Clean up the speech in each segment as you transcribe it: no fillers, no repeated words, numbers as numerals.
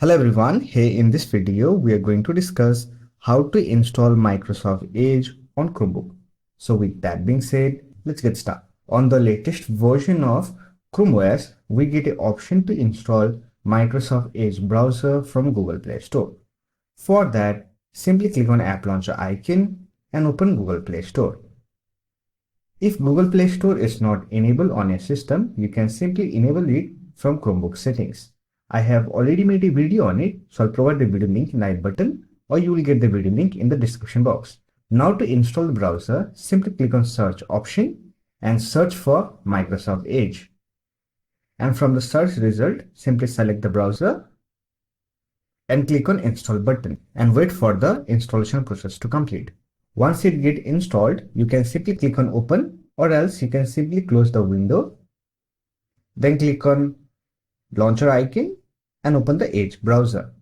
Hello everyone, here in this video we are going to discuss how to install Microsoft Edge on Chromebook. So with that being said, let's get started. On the latest version of ChromeOS, we get an option to install Microsoft Edge browser from Google Play Store. For that, simply click on App Launcher icon and open Google Play Store. If Google Play Store is not enabled on your system, you can simply enable it from Chromebook settings. I have already made a video on it, so I'll provide the video link in the I button, or you will get the video link in the description box. Now to install the browser, simply click on search option and search for Microsoft Edge. And from the search result, simply select the browser and click on install button and wait for the installation process to complete. Once it gets installed, you can simply click on open, or else you can simply close the window. Then click on launcher icon and open the Edge browser.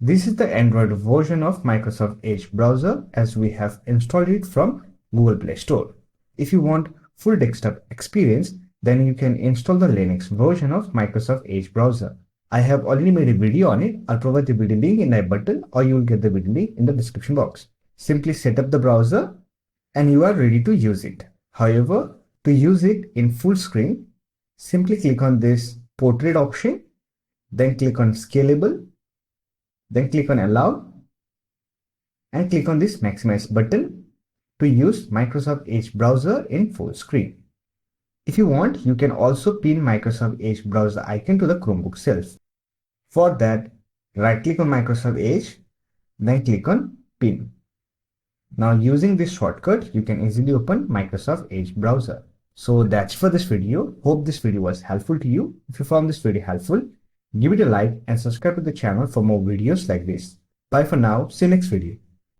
This is the Android version of Microsoft Edge browser as we have installed it from Google Play Store. If you want full desktop experience, then you can install the Linux version of Microsoft Edge browser. I have already made a video on it. I'll provide the video link in the button, or you will get the video link in the description box. Simply set up the browser and you are ready to use it. However, to use it in full screen, simply click on this portrait option, then click on scalable, then click on allow, and click on this maximize button to use Microsoft Edge browser in full screen. If you want, you can also pin Microsoft Edge browser icon to the Chromebook shelf. For that, right click on Microsoft Edge, then click on pin. Now using this shortcut, you can easily open Microsoft Edge browser. So that's for this video. Hope this video was helpful to you. If you found this video helpful, give it a like and subscribe to the channel for more videos like this. Bye for now. See you next video.